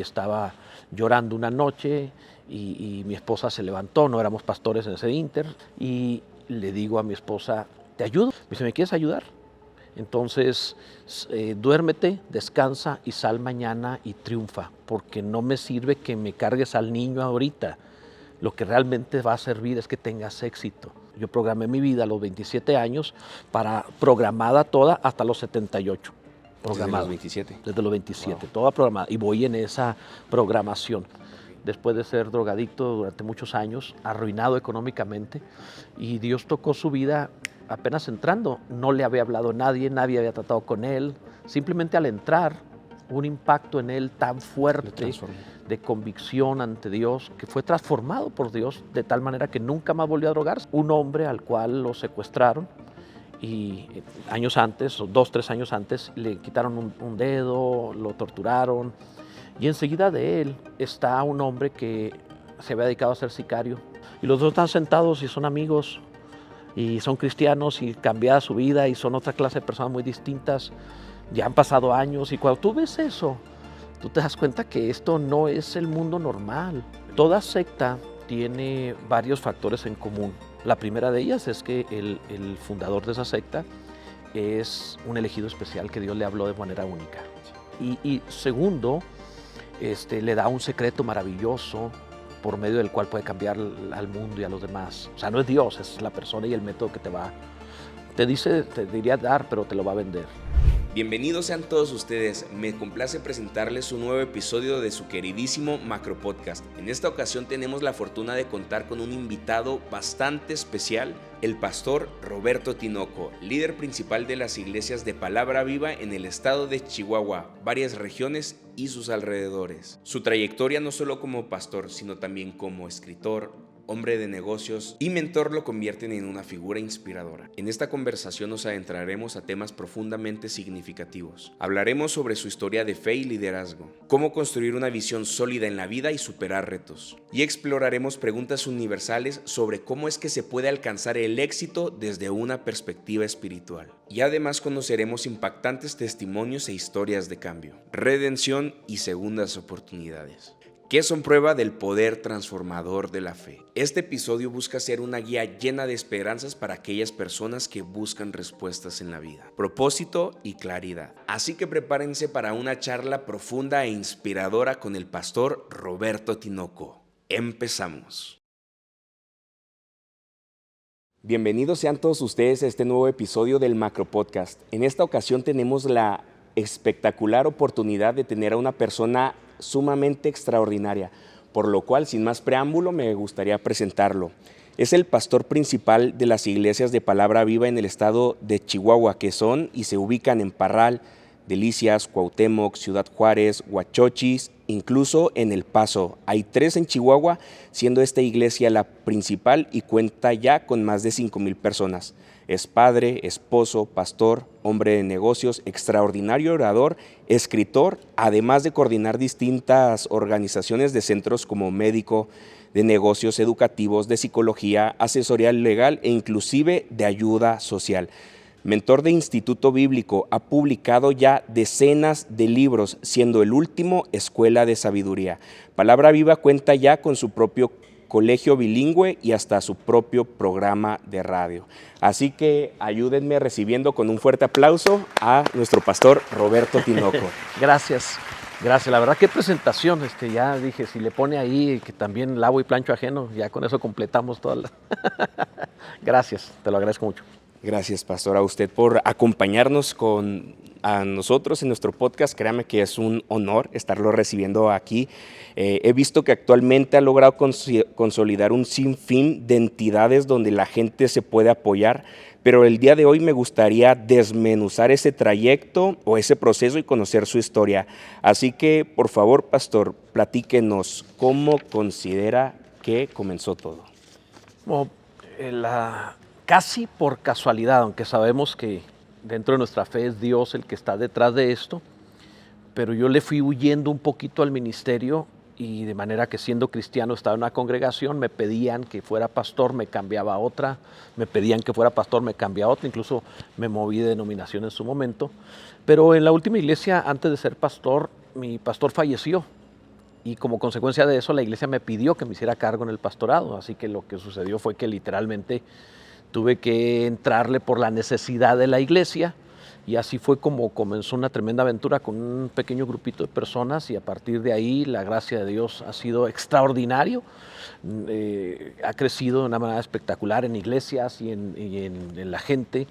y estaba llorando una noche y mi esposa se levantó, no éramos pastores en ese ínter, y le digo a mi esposa, ¿te ayudo? Me dice, ¿me quieres ayudar? Entonces, duérmete, descansa y sal mañana y triunfa, porque no me sirve que me cargues al niño ahorita. Lo que realmente va a servir es que tengas éxito. Yo programé mi vida a los 27 años, programada toda hasta los 78. Programada. Desde los 27. Desde los 27, Wow. toda programada. Y voy en esa programación. Después de ser drogadicto durante muchos años, arruinado económicamente, y Dios tocó su vida apenas entrando. No le había hablado a nadie, nadie había tratado con él. Simplemente al entrar, un impacto en él tan fuerte de convicción ante Dios, que fue transformado por Dios de tal manera que nunca más volvió a drogarse. Un hombre al cual lo secuestraron y años antes, o 2, 3 años antes, le quitaron un dedo, lo torturaron, y enseguida de él está un hombre que se había dedicado a ser sicario, y los dos están sentados y son amigos, y son cristianos, y cambiada su vida, y son otra clase de personas muy distintas. Ya han pasado años, y cuando tú ves eso, tú te das cuenta que esto no es el mundo normal. Toda secta tiene varios factores en común. La primera de ellas es que el fundador de esa secta es un elegido especial que Dios le habló de manera única. Y segundo, le da un secreto maravilloso por medio del cual puede cambiar al mundo y a los demás. O sea, no es Dios, es la persona y el método que te diría dar, pero te lo va a vender. Bienvenidos sean todos ustedes, me complace presentarles un nuevo episodio de su queridísimo Macro Podcast. En esta ocasión tenemos la fortuna de contar con un invitado bastante especial, el pastor Roberto Tinoco, líder principal de las iglesias de Palabra Viva en el estado de Chihuahua, varias regiones y sus alrededores. Su trayectoria no solo como pastor, sino también como escritor, hombre de negocios y mentor lo convierten en una figura inspiradora. En esta conversación nos adentraremos a temas profundamente significativos. Hablaremos sobre su historia de fe y liderazgo, cómo construir una visión sólida en la vida y superar retos. Y exploraremos preguntas universales sobre cómo es que se puede alcanzar el éxito desde una perspectiva espiritual. Y además conoceremos impactantes testimonios e historias de cambio, redención y segundas oportunidades, que son prueba del poder transformador de la fe. Este episodio busca ser una guía llena de esperanzas para aquellas personas que buscan respuestas en la vida, propósito y claridad. Así que prepárense para una charla profunda e inspiradora con el pastor Roberto Tinoco. Empezamos. Bienvenidos sean todos ustedes a este nuevo episodio del Macro Podcast. En esta ocasión tenemos la espectacular oportunidad de tener a una persona sumamente extraordinaria, por lo cual, sin más preámbulo, me gustaría presentarlo. Es el pastor principal de las iglesias de Palabra Viva en el estado de Chihuahua, que son y se ubican en Parral, Delicias, Cuauhtémoc, Ciudad Juárez, Huachochis, incluso en El Paso. Hay 3 en Chihuahua, siendo esta iglesia la principal y cuenta ya con más de 5,000 personas. Es padre, esposo, pastor, hombre de negocios, extraordinario orador, escritor, además de coordinar distintas organizaciones de centros como médico, de negocios educativos, de psicología, asesoría legal e inclusive de ayuda social. Mentor de Instituto Bíblico, ha publicado ya decenas de libros, siendo el último Escuela de Sabiduría. Palabra Viva cuenta ya con su propio colegio bilingüe y hasta su propio programa de radio. Así que ayúdenme recibiendo con un fuerte aplauso a nuestro pastor Roberto Tinoco. Gracias. La verdad, qué presentación. Ya dije, si le pone ahí que también lavo y plancho ajeno, ya con eso completamos toda la... Gracias, te lo agradezco mucho. Gracias, pastor, a usted por acompañarnos a nosotros en nuestro podcast. Créame que es un honor estarlo recibiendo aquí. He visto que actualmente ha logrado consolidar un sinfín de entidades donde la gente se puede apoyar, pero el día de hoy me gustaría desmenuzar ese trayecto o ese proceso y conocer su historia. Así que, por favor, pastor, platíquenos cómo considera que comenzó todo. Bueno, casi por casualidad, aunque sabemos que dentro de nuestra fe es Dios el que está detrás de esto, pero yo le fui huyendo un poquito al ministerio, y de manera que, siendo cristiano, estaba en una congregación, me pedían que fuera pastor, me cambiaba a otra, me pedían que fuera pastor, me cambiaba a otra, incluso me moví de denominación en su momento. Pero en la última iglesia, antes de ser pastor, mi pastor falleció. y como consecuencia de eso la iglesia me pidió que me hiciera cargo en el pastorado, así que lo que sucedió fue que literalmente tuve que entrarle por la necesidad de la iglesia y así fue como comenzó una tremenda aventura con un pequeño grupito de personas y a partir de ahí la gracia de Dios ha sido extraordinario, ha crecido de una manera espectacular en iglesias y en la gente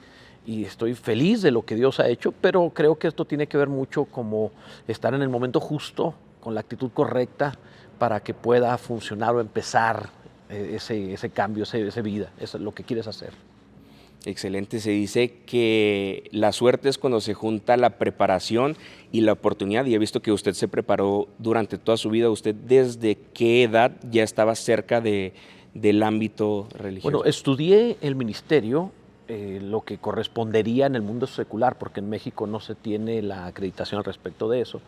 y estoy feliz de lo que Dios ha hecho, pero creo que esto tiene que ver mucho como estar en el momento justo, con la actitud correcta para que pueda funcionar o empezar ese cambio, esa vida, eso es lo que quieres hacer. Excelente, se dice que la suerte es cuando se junta la preparación y la oportunidad, y he visto que usted se preparó durante toda su vida. ¿Usted desde qué edad ya estaba cerca del ámbito religioso? Bueno, estudié el ministerio, lo que correspondería en el mundo secular, porque en México no se tiene la acreditación al respecto de eso,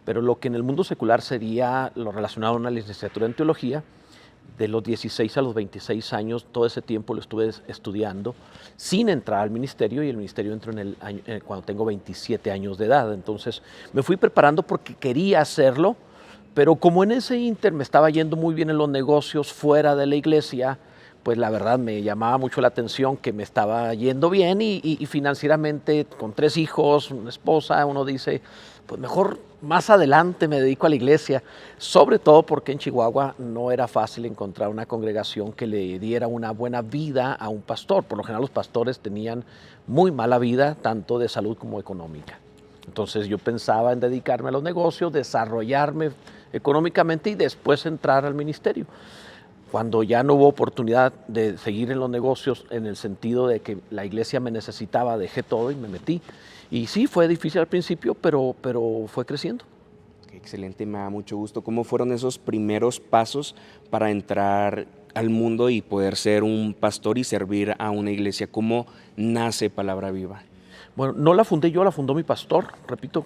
pero lo que en el mundo secular sería lo relacionado a una licenciatura en teología. De los 16 a los 26 años, todo ese tiempo lo estuve estudiando sin entrar al ministerio y el ministerio entró cuando tengo 27 años de edad. Entonces me fui preparando porque quería hacerlo, pero como en ese ínter me estaba yendo muy bien en los negocios fuera de la iglesia, pues la verdad me llamaba mucho la atención que me estaba yendo bien y financieramente con 3 hijos, una esposa, uno dice, pues mejor más adelante me dedico a la iglesia, sobre todo porque en Chihuahua no era fácil encontrar una congregación que le diera una buena vida a un pastor. Por lo general los pastores tenían muy mala vida, tanto de salud como económica. Entonces yo pensaba en dedicarme a los negocios, desarrollarme económicamente y después entrar al ministerio. Cuando ya no hubo oportunidad de seguir en los negocios en el sentido de que la iglesia me necesitaba, dejé todo y me metí. Y sí, fue difícil al principio, pero fue creciendo. Excelente, me da mucho gusto. ¿Cómo fueron esos primeros pasos para entrar al mundo y poder ser un pastor y servir a una iglesia? ¿Cómo nace Palabra Viva? Bueno, no la fundé yo, la fundó mi pastor, repito,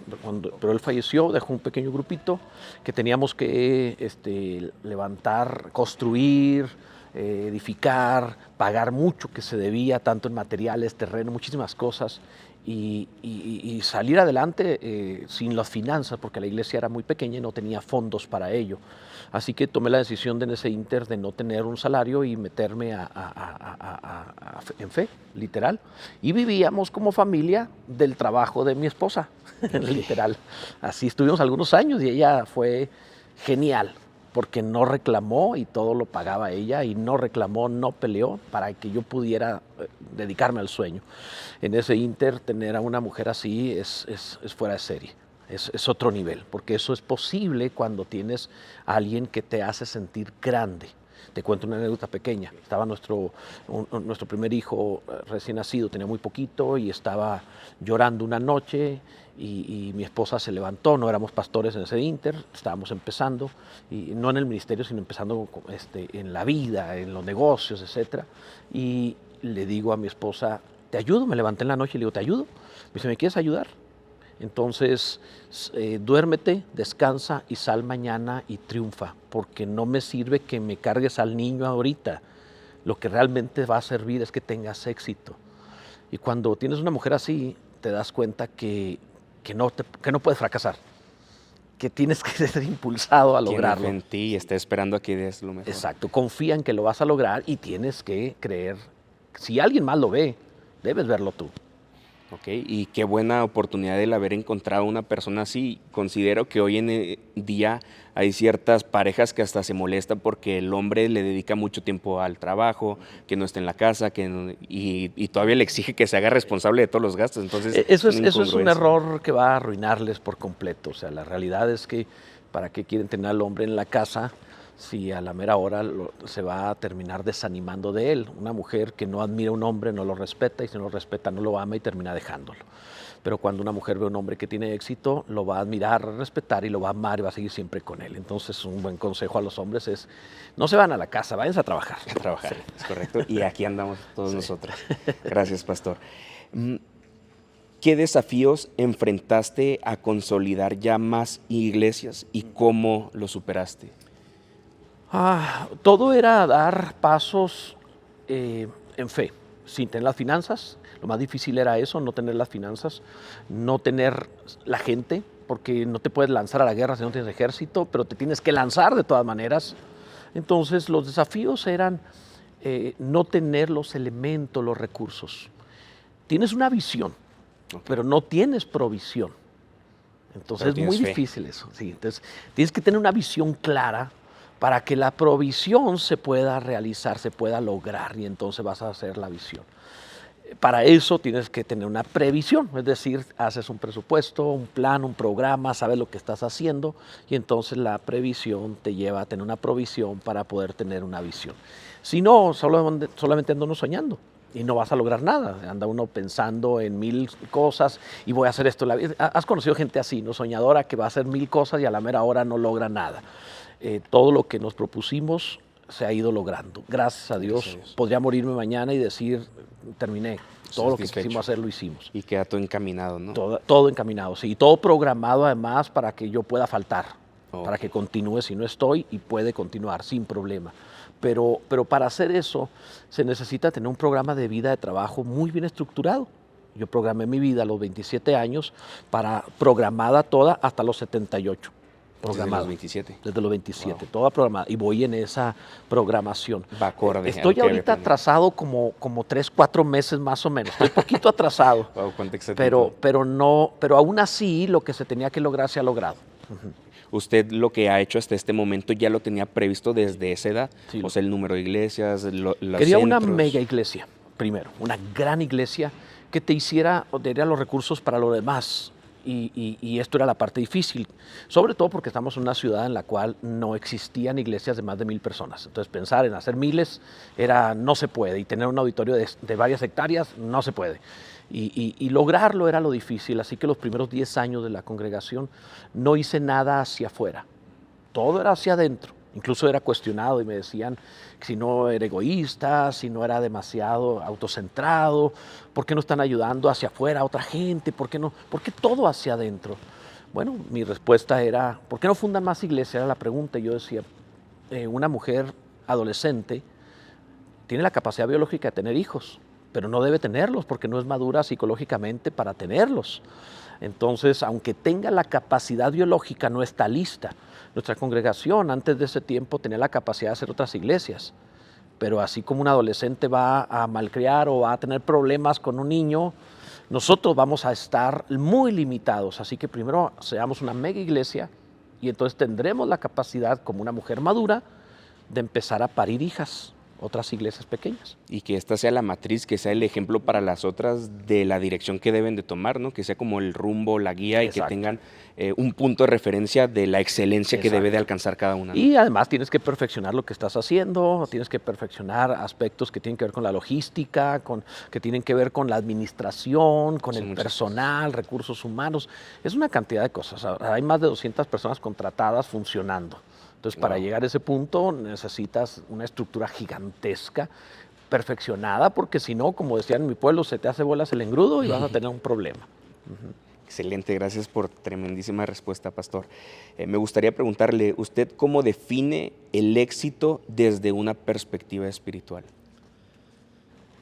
pero él falleció, dejó un pequeño grupito que teníamos que levantar, construir, edificar, pagar mucho que se debía, tanto en materiales, terreno, muchísimas cosas, y salir adelante sin las finanzas, porque la iglesia era muy pequeña y no tenía fondos para ello. Así que tomé la decisión en ese ínter de no tener un salario y meterme en fe, literal. Y vivíamos como familia del trabajo de mi esposa, literal. Así estuvimos algunos años y ella fue genial, porque no reclamó y todo lo pagaba ella y no reclamó, no peleó para que yo pudiera dedicarme al sueño. En ese ínter tener a una mujer así es fuera de serie. Es otro nivel, porque eso es posible cuando tienes a alguien que te hace sentir grande. Te cuento una anécdota pequeña. Estaba nuestro primer hijo recién nacido, tenía muy poquito y estaba llorando una noche y mi esposa se levantó, no éramos pastores en ese ínter, estábamos empezando, y no en el ministerio, sino empezando en la vida, en los negocios, etc. Y le digo a mi esposa, ¿te ayudo? Me levanté en la noche y le digo, ¿te ayudo? Me dice, ¿me quieres ayudar? Entonces, duérmete, descansa y sal mañana y triunfa, porque no me sirve que me cargues al niño ahorita. Lo que realmente va a servir es que tengas éxito. Y cuando tienes una mujer así, te das cuenta que no puedes fracasar, que tienes que ser impulsado a lograrlo. Quien en ti y está esperando a que des lo mejor. Exacto, confía en que lo vas a lograr y tienes que creer. Si alguien más lo ve, debes verlo tú. Ok, y qué buena oportunidad el haber encontrado una persona así. Considero que hoy en día hay ciertas parejas que hasta se molestan porque el hombre le dedica mucho tiempo al trabajo, que no está en la casa, y todavía le exige que se haga responsable de todos los gastos. Entonces, eso es un error que va a arruinarles por completo. O sea, la realidad es que ¿para qué quieren tener al hombre en la casa si a la mera hora se va a terminar desanimando de él? Una mujer que no admira a un hombre no lo respeta, y si no lo respeta no lo ama y termina dejándolo. Pero cuando una mujer ve a un hombre que tiene éxito, lo va a admirar, respetar y lo va a amar y va a seguir siempre con él. Entonces un buen consejo a los hombres es, no se van a la casa, váyanse a trabajar. A trabajar, sí. Es correcto. Y aquí andamos todos sí. nosotros. Gracias, pastor. ¿Qué desafíos enfrentaste a consolidar ya más iglesias y cómo lo superaste? Todo era dar pasos en fe, sin tener las finanzas. Lo más difícil era eso, no tener las finanzas, no tener la gente, porque no te puedes lanzar a la guerra si no tienes ejército, pero te tienes que lanzar de todas maneras. Entonces los desafíos eran no tener los elementos, los recursos. Tienes una visión, pero no tienes provisión. Entonces es muy difícil eso. Sí. Entonces tienes que tener una visión clara para que la provisión se pueda realizar, se pueda lograr, y entonces vas a hacer la visión. Para eso tienes que tener una previsión, es decir, haces un presupuesto, un plan, un programa, sabes lo que estás haciendo, y entonces la previsión te lleva a tener una provisión para poder tener una visión. Si no, solamente anda uno soñando y no vas a lograr nada. Anda uno pensando en 1000 cosas y voy a hacer esto. ¿Has conocido gente así, no soñadora, que va a hacer 1000 cosas y a la mera hora no logra nada? Todo lo que nos propusimos se ha ido logrando. Gracias a Dios. Podría morirme mañana y decir, terminé. Todo lo que quisimos hacer lo hicimos. Y queda todo encaminado, ¿no? Todo encaminado, sí. Y todo programado además para que yo pueda faltar, para que continúe si no estoy, y puede continuar sin problema. Pero para hacer eso se necesita tener un programa de vida, de trabajo muy bien estructurado. Yo programé mi vida a los 27 años, programada toda hasta los 78. Programado. Desde los 27. Desde los 27, wow. Toda programada. Y voy en esa programación. Va acorde. Estoy ahorita atrasado como 3, 4 meses más o menos. Estoy poquito atrasado. Wow, cuánta exactitud. Pero aún así lo que se tenía que lograr se ha logrado. ¿Usted lo que ha hecho hasta este momento ya lo tenía previsto desde esa edad? Sí. O sea, el número de iglesias, los Quería centros. Una mega iglesia, primero. Una gran iglesia que te diera los recursos para lo demás. Y esto era la parte difícil, sobre todo porque estamos en una ciudad en la cual no existían iglesias de más de 1000 personas. Entonces pensar en hacer miles no se puede, y tener un auditorio de varias hectáreas no se puede. Y lograrlo era lo difícil, así que los primeros 10 años de la congregación no hice nada hacia afuera, todo era hacia adentro. Incluso era cuestionado y me decían si no era egoísta, si no era demasiado autocentrado, ¿por qué no están ayudando hacia afuera a otra gente? ¿Por qué todo hacia adentro? Bueno, mi respuesta era, ¿por qué no fundan más iglesias? Era la pregunta. Y yo decía, una mujer adolescente tiene la capacidad biológica de tener hijos, pero no debe tenerlos porque no es madura psicológicamente para tenerlos. Entonces, aunque tenga la capacidad biológica, no está lista. Nuestra congregación antes de ese tiempo tenía la capacidad de hacer otras iglesias, pero así como un adolescente va a malcriar o va a tener problemas con un niño, nosotros vamos a estar muy limitados. Así que primero seamos una mega iglesia y entonces tendremos la capacidad, como una mujer madura, de empezar a parir hijas, otras iglesias pequeñas. Y que esta sea la matriz, que sea el ejemplo para las otras de la dirección que deben de tomar, ¿no? Que sea como el rumbo, la guía. Exacto. Y que tengan un punto de referencia de la excelencia. Exacto. Que debe de alcanzar cada una, ¿no? Y además tienes que perfeccionar lo que estás haciendo, tienes que perfeccionar aspectos que tienen que ver con la logística, que tienen que ver con la administración, con el personal, recursos humanos. Es una cantidad de cosas. Hay más de 200 personas contratadas funcionando. Entonces, para llegar a ese punto necesitas una estructura gigantesca, perfeccionada, porque si no, como decían en mi pueblo, se te hace bolas el engrudo y vas a tener un problema. Excelente, gracias por tremendísima respuesta, pastor. Me gustaría preguntarle, ¿usted cómo define el éxito desde una perspectiva espiritual?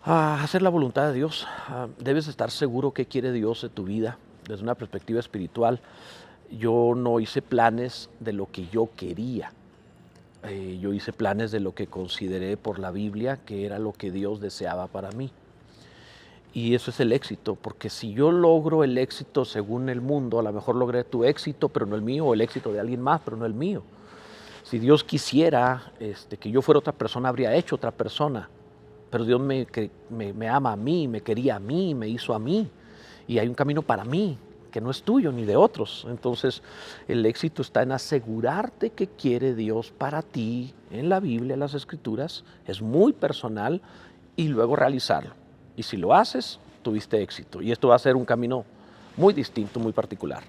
Hacer la voluntad de Dios. Debes estar seguro qué quiere Dios de tu vida desde una perspectiva espiritual. Yo no hice planes de lo que yo quería. Yo hice planes de lo que consideré por la Biblia que era lo que Dios deseaba para mí. Y eso es el éxito, porque si yo logro el éxito según el mundo, a lo mejor logré tu éxito, pero no el mío, o el éxito de alguien más, pero no el mío. Si Dios quisiera que yo fuera otra persona, habría hecho otra persona. Pero Dios me ama a mí, me quería a mí, me hizo a mí. Y hay un camino para mí, que no es tuyo ni de otros. Entonces, el éxito está en asegurarte que quiere Dios para ti, en la Biblia, en las Escrituras. Es muy personal, y luego realizarlo. Y si lo haces, tuviste éxito. Y esto va a ser un camino muy distinto, muy particular.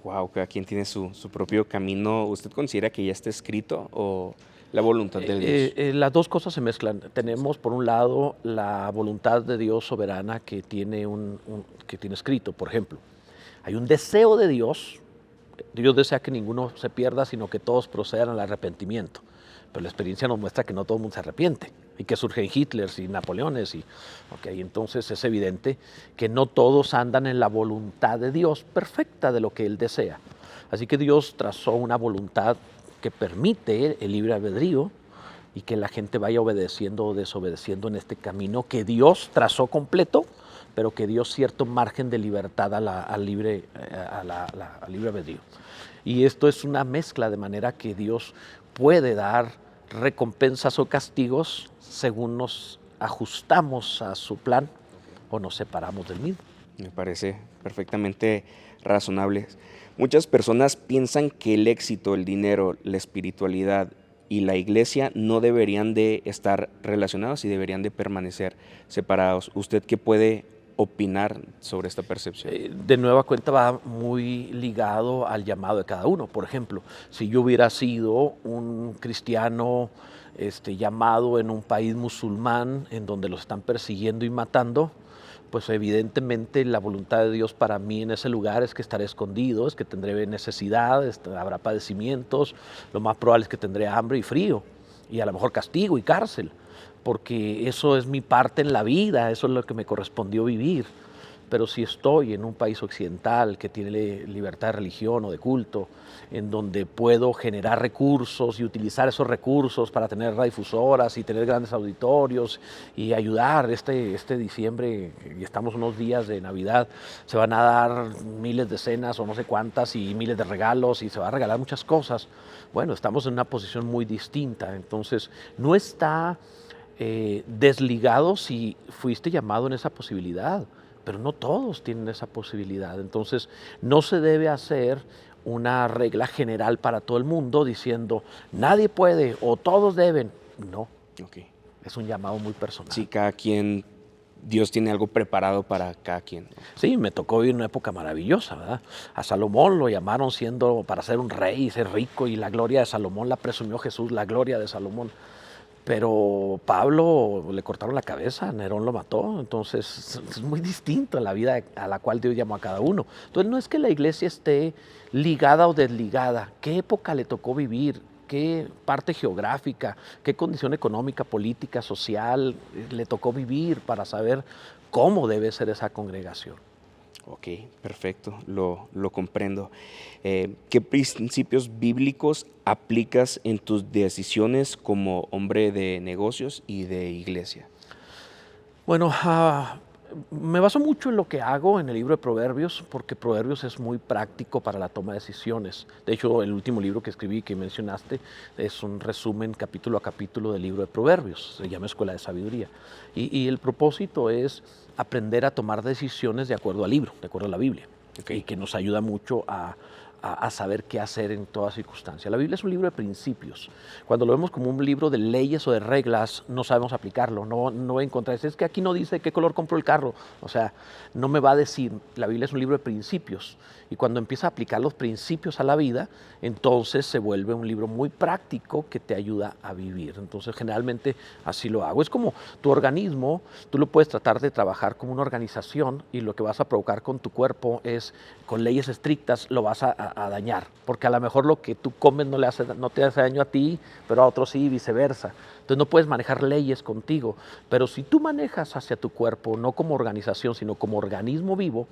Wow, cada quien tiene su propio camino. ¿Usted considera que ya está escrito o la voluntad de Dios? Las dos cosas se mezclan. Tenemos, por un lado, la voluntad de Dios soberana que tiene escrito. Por ejemplo, hay un deseo de Dios Dios desea que ninguno se pierda, sino que todos procedan al arrepentimiento. Pero la experiencia nos muestra que no todo el mundo se arrepiente y que surgen Hitlers y Napoleones. Entonces es evidente que no todos andan en la voluntad de Dios perfecta de lo que Él desea. Así que Dios trazó una voluntad que permite el libre albedrío y que la gente vaya obedeciendo o desobedeciendo en este camino que Dios trazó completo, pero que dio cierto margen de libertad al libre albedrío. Y esto es una mezcla de manera que Dios puede dar recompensas o castigos según nos ajustamos a su plan o nos separamos del mismo. Me parece perfectamente razonable. Muchas personas piensan que el éxito, el dinero, la espiritualidad y la iglesia no deberían de estar relacionados y deberían de permanecer separados. ¿Usted qué puede opinar sobre esta percepción? De nueva cuenta va muy ligado al llamado de cada uno. Por ejemplo, si yo hubiera sido un cristiano llamado en un país musulmán en donde los están persiguiendo y matando, pues evidentemente la voluntad de Dios para mí en ese lugar es que estaré escondido, es que tendré necesidad, habrá padecimientos, lo más probable es que tendré hambre y frío, y a lo mejor castigo y cárcel, porque eso es mi parte en la vida, eso es lo que me correspondió vivir. Pero si estoy en un país occidental que tiene libertad de religión o de culto, en donde puedo generar recursos y utilizar esos recursos para tener radiodifusoras y tener grandes auditorios y ayudar este diciembre, y estamos unos días de Navidad, se van a dar miles de cenas o no sé cuántas y miles de regalos y se va a regalar muchas cosas. Bueno, estamos en una posición muy distinta, entonces no está desligado si fuiste llamado en esa posibilidad. Pero no todos tienen esa posibilidad. Entonces, no se debe hacer una regla general para todo el mundo diciendo nadie puede o todos deben. No, es un llamado muy personal. Sí, cada quien, Dios tiene algo preparado para cada quien. Sí, me tocó vivir una época maravillosa, ¿verdad? A Salomón lo llamaron para ser un rey y ser rico, y la gloria de Salomón la presumió Jesús, la gloria de Salomón. Pero Pablo le cortaron la cabeza, Nerón lo mató, entonces es muy distinto a la vida a la cual Dios llamó a cada uno. Entonces no es que la iglesia esté ligada o desligada, qué época le tocó vivir, qué parte geográfica, qué condición económica, política, social le tocó vivir para saber cómo debe ser esa congregación. Ok, perfecto, lo comprendo. ¿Qué principios bíblicos aplicas en tus decisiones como hombre de negocios y de iglesia? Bueno, me baso mucho en lo que hago en el libro de Proverbios, porque Proverbios es muy práctico para la toma de decisiones. De hecho, el último libro que escribí, que mencionaste, es un resumen capítulo a capítulo del libro de Proverbios, se llama Escuela de Sabiduría. Y el propósito es aprender a tomar decisiones de acuerdo al libro, de acuerdo a la Biblia, y que nos ayuda mucho a saber qué hacer en toda circunstancia. La Biblia es un libro de principios. Cuando lo vemos como un libro de leyes o de reglas, no sabemos aplicarlo, no encontrar. Es que aquí no dice qué color compró el carro, o sea, no me va a decir. La Biblia es un libro de principios, y cuando empieza a aplicar los principios a la vida, entonces se vuelve un libro muy práctico que te ayuda a vivir. Entonces generalmente así lo hago. Es como tu organismo, tú lo puedes tratar de trabajar como una organización, y lo que vas a provocar con tu cuerpo es, con leyes estrictas, lo vas a dañar, porque a lo mejor lo que tú comes no te hace daño a ti, pero a otros sí, y viceversa. Entonces no puedes manejar leyes contigo, pero si tú manejas hacia tu cuerpo, no como organización, sino como organismo vivo,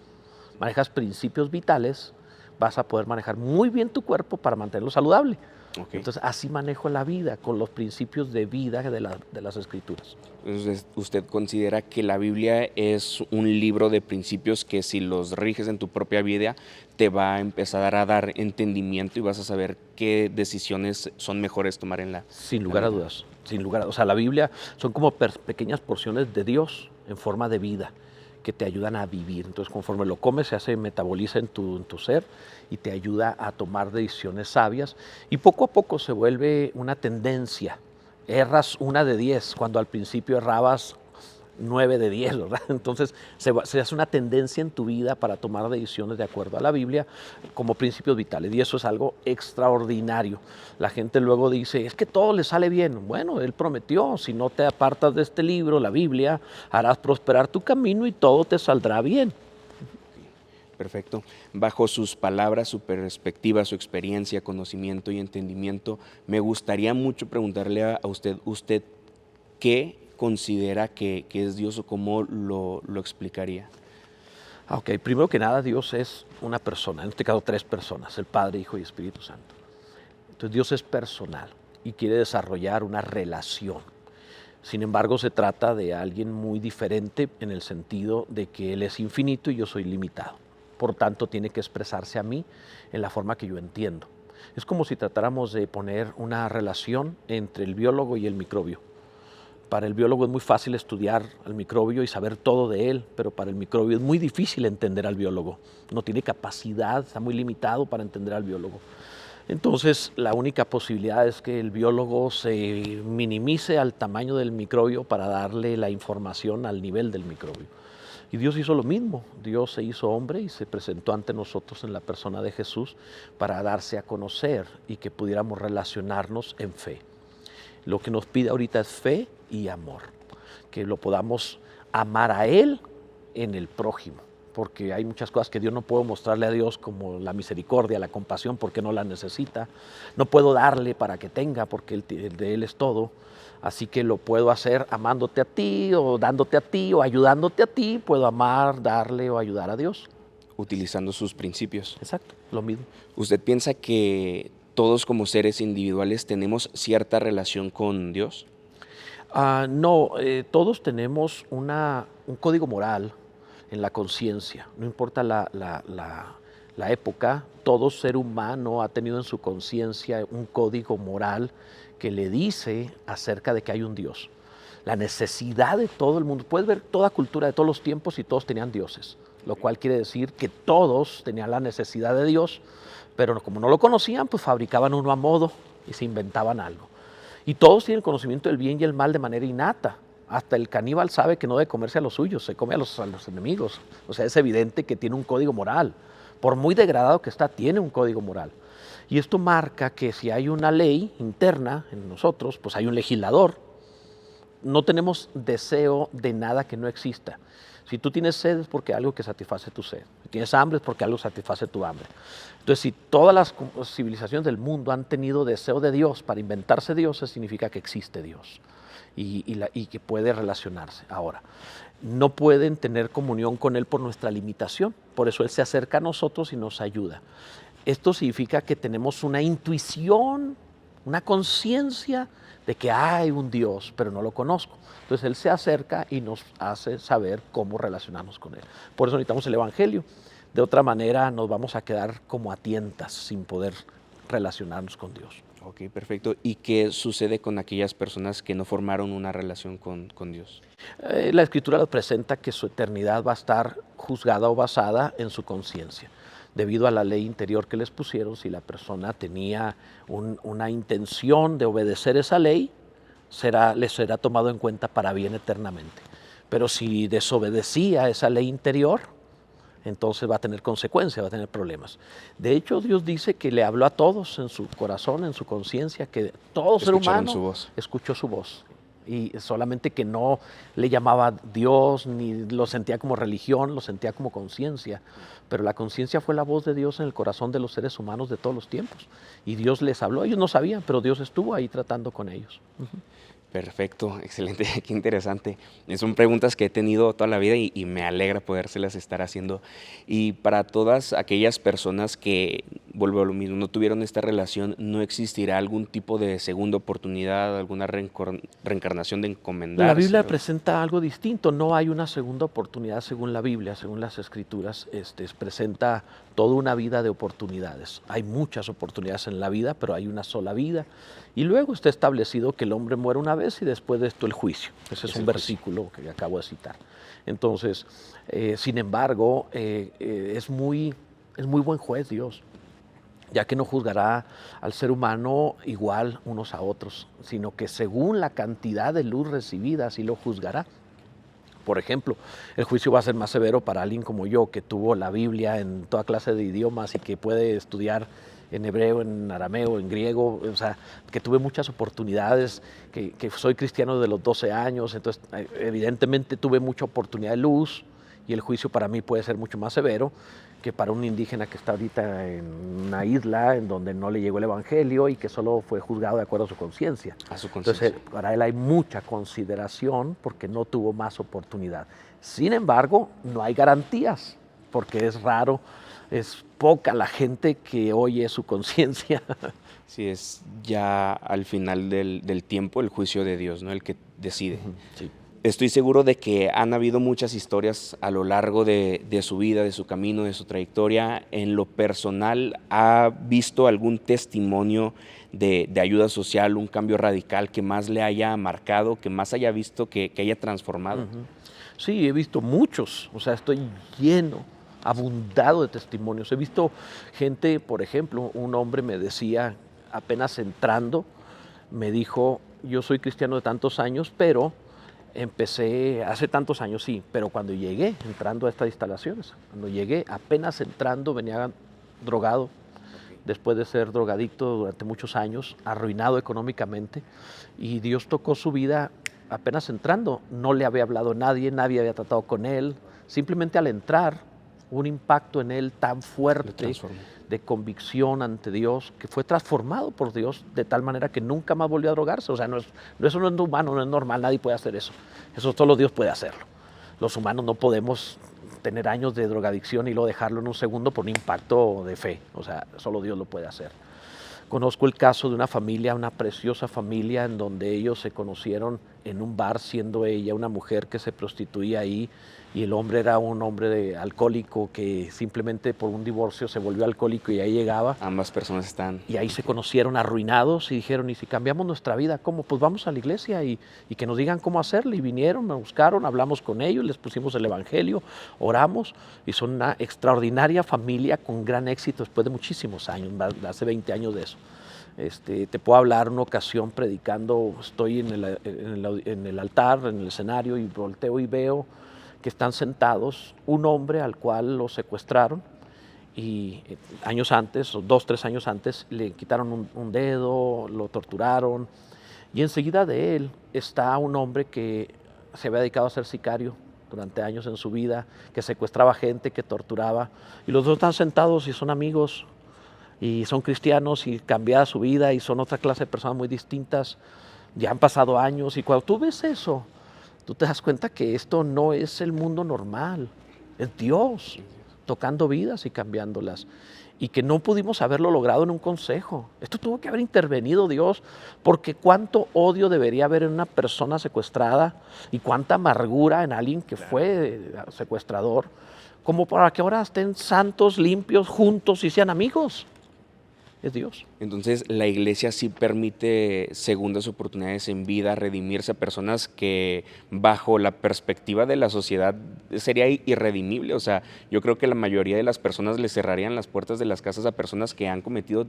manejas principios vitales, vas a poder manejar muy bien tu cuerpo para mantenerlo saludable. Entonces así manejo la vida, con los principios de vida de las Escrituras. Entonces, ¿usted considera que la Biblia es un libro de principios que, si los riges en tu propia vida, te va a empezar a dar entendimiento y vas a saber qué decisiones son mejores tomar en la vida? Sin lugar a dudas, sin lugar a dudas. O sea, la Biblia son como pequeñas porciones de Dios en forma de vida que te ayudan a vivir. Entonces, conforme lo comes, metaboliza en tu ser y te ayuda a tomar decisiones sabias, y poco a poco se vuelve una tendencia. Erras 1 de 10, cuando al principio errabas 9 de 10, ¿verdad? Entonces se hace una tendencia en tu vida para tomar decisiones de acuerdo a la Biblia como principios vitales, y eso es algo extraordinario. La gente luego dice, es que todo le sale bien. Bueno, Él prometió, si no te apartas de este libro, la Biblia, harás prosperar tu camino y todo te saldrá bien. Perfecto. Bajo sus palabras, su perspectiva, su experiencia, conocimiento y entendimiento, me gustaría mucho preguntarle a usted qué considera que es Dios o cómo lo explicaría. Ok, primero que nada, Dios es una persona, en este caso 3 personas, el Padre, Hijo y Espíritu Santo. Entonces Dios es personal y quiere desarrollar una relación. Sin embargo, se trata de alguien muy diferente en el sentido de que Él es infinito y yo soy limitado. Por tanto, tiene que expresarse a mí en la forma que yo entiendo. Es como si tratáramos de poner una relación entre el biólogo y el microbio. Para el biólogo es muy fácil estudiar al microbio y saber todo de él, pero para el microbio es muy difícil entender al biólogo. No tiene capacidad, está muy limitado para entender al biólogo. Entonces, la única posibilidad es que el biólogo se minimice al tamaño del microbio para darle la información al nivel del microbio. Y Dios hizo lo mismo. Dios se hizo hombre y se presentó ante nosotros en la persona de Jesús para darse a conocer y que pudiéramos relacionarnos en fe. Lo que nos pide ahorita es fe y amor, que lo podamos amar a Él en el prójimo, porque hay muchas cosas que Dios no puedo mostrarle a Dios, como la misericordia, la compasión, porque no la necesita. No puedo darle para que tenga, porque el de Él es todo. Así que lo puedo hacer amándote a ti, o dándote a ti, o ayudándote a ti. Puedo amar, darle o ayudar a Dios. Utilizando sus principios. Exacto, lo mismo. ¿Usted piensa que todos como seres individuales tenemos cierta relación con Dios? No, todos tenemos un código moral en la conciencia, no importa la época, todo ser humano ha tenido en su conciencia un código moral que le dice acerca de que hay un Dios. La necesidad de todo el mundo, puedes ver toda cultura de todos los tiempos y todos tenían dioses, lo cual quiere decir que todos tenían la necesidad de Dios, pero como no lo conocían, pues fabricaban uno a modo y se inventaban algo. Y todos tienen conocimiento del bien y el mal de manera innata. Hasta el caníbal sabe que no debe comerse a los suyos, se come a los enemigos. O sea, es evidente que tiene un código moral. Por muy degradado que está, tiene un código moral. Y esto marca que si hay una ley interna en nosotros, pues hay un legislador. No tenemos deseo de nada que no exista. Si tú tienes sed es porque algo que satisface tu sed. Si tienes hambre es porque algo satisface tu hambre. Entonces, si todas las civilizaciones del mundo han tenido deseo de Dios para inventarse dioses, significa que existe Dios y que puede relacionarse. Ahora, no pueden tener comunión con Él por nuestra limitación. Por eso Él se acerca a nosotros y nos ayuda. Esto significa que tenemos una intuición, una conciencia de que hay un Dios, pero no lo conozco. Entonces Él se acerca y nos hace saber cómo relacionarnos con Él. Por eso necesitamos el Evangelio. De otra manera nos vamos a quedar como a tientas sin poder relacionarnos con Dios. Ok, perfecto. ¿Y qué sucede con aquellas personas que no formaron una relación con Dios? La Escritura nos presenta que su eternidad va a estar juzgada o basada en su conciencia. Debido a la ley interior que les pusieron, si la persona tenía una intención de obedecer esa ley, les será tomado en cuenta para bien eternamente. Pero si desobedecía esa ley interior, entonces va a tener consecuencias, va a tener problemas. De hecho, Dios dice que le habló a todos en su corazón, en su conciencia, que todo ser humano escuchó su voz. Y solamente que no le llamaba Dios, ni lo sentía como religión, lo sentía como conciencia. Pero la conciencia fue la voz de Dios en el corazón de los seres humanos de todos los tiempos. Y Dios les habló, ellos no sabían, pero Dios estuvo ahí tratando con ellos. Perfecto, excelente, qué interesante. Son preguntas que he tenido toda la vida y me alegra podérselas estar haciendo. Y para todas aquellas personas que, vuelvo a lo mismo, no tuvieron esta relación, ¿no existirá algún tipo de segunda oportunidad, alguna reencarnación de encomendarse? La Biblia presenta algo distinto, no hay una segunda oportunidad según la Biblia, según las Escrituras, presenta toda una vida de oportunidades. Hay muchas oportunidades en la vida, pero hay una sola vida. Y luego está establecido que el hombre muere una vez y después de esto el juicio. Ese es un versículo que acabo de citar. Entonces, sin embargo, es muy buen juez Dios, ya que no juzgará al ser humano igual unos a otros, sino que según la cantidad de luz recibida, así lo juzgará. Por ejemplo, el juicio va a ser más severo para alguien como yo, que tuvo la Biblia en toda clase de idiomas y que puede estudiar en hebreo, en arameo, en griego, o sea, que tuve muchas oportunidades, que soy cristiano desde los 12 años, entonces evidentemente tuve mucha oportunidad de luz y el juicio para mí puede ser mucho más severo que para un indígena que está ahorita en una isla en donde no le llegó el evangelio y que solo fue juzgado de acuerdo a su conciencia. A su conciencia. Entonces, para él hay mucha consideración porque no tuvo más oportunidad. Sin embargo, no hay garantías, porque es raro, es poca la gente que oye su conciencia. Sí, es ya al final del tiempo el juicio de Dios, ¿no? El que decide. Sí. Estoy seguro de que han habido muchas historias a lo largo de su vida, de su camino, de su trayectoria. En lo personal, ¿ha visto algún testimonio de ayuda social, un cambio radical que más le haya marcado, que más haya visto que haya transformado? Sí, he visto muchos, o sea, estoy lleno, abundado de testimonios. He visto gente, por ejemplo, un hombre me decía, apenas entrando, me dijo, yo soy cristiano de tantos años, pero empecé hace tantos años, sí, pero cuando llegué, entrando a estas instalaciones, cuando llegué, apenas entrando, venía drogado, después de ser drogadicto durante muchos años, arruinado económicamente, y Dios tocó su vida apenas entrando. No le había hablado a nadie, nadie había tratado con él, simplemente al entrar, un impacto en él tan fuerte de convicción ante Dios, que fue transformado por Dios de tal manera que nunca más volvió a drogarse. O sea, eso no es humano, no es normal, nadie puede hacer eso. Eso solo Dios puede hacerlo. Los humanos no podemos tener años de drogadicción y luego dejarlo en un segundo por un impacto de fe. O sea, solo Dios lo puede hacer. Conozco el caso de una familia, una preciosa familia, en donde ellos se conocieron en un bar, siendo ella una mujer que se prostituía ahí, y el hombre era un hombre alcohólico que simplemente por un divorcio se volvió alcohólico y ahí llegaba. Ambas personas están... Y ahí se conocieron arruinados y dijeron, ¿y si cambiamos nuestra vida? ¿Cómo? Pues vamos a la iglesia y que nos digan cómo hacerlo. Y vinieron, me buscaron, hablamos con ellos, les pusimos el evangelio, oramos, y son una extraordinaria familia con gran éxito después de muchísimos años, hace 20 años de eso. Te puedo hablar una ocasión predicando, estoy en el altar, en el escenario, y volteo y veo que están sentados un hombre al cual lo secuestraron, y años antes, o 2, 3 años antes, le quitaron un dedo, lo torturaron, y enseguida de él está un hombre que se había dedicado a ser sicario durante años en su vida, que secuestraba gente, que torturaba, y los dos están sentados y son amigos, y son cristianos, y cambiada su vida, y son otra clase de personas muy distintas. Ya han pasado años, y cuando tú ves eso, tú te das cuenta que esto no es el mundo normal, es Dios tocando vidas y cambiándolas, y que no pudimos haberlo logrado en un consejo. Esto tuvo que haber intervenido Dios, porque cuánto odio debería haber en una persona secuestrada y cuánta amargura en alguien que fue secuestrador, como para que ahora estén santos, limpios, juntos y sean amigos. Es Dios. Entonces, la iglesia sí permite segundas oportunidades en vida, redimirse a personas que bajo la perspectiva de la sociedad sería irredimible. O sea, yo creo que la mayoría de las personas le cerrarían las puertas de las casas a personas que han cometido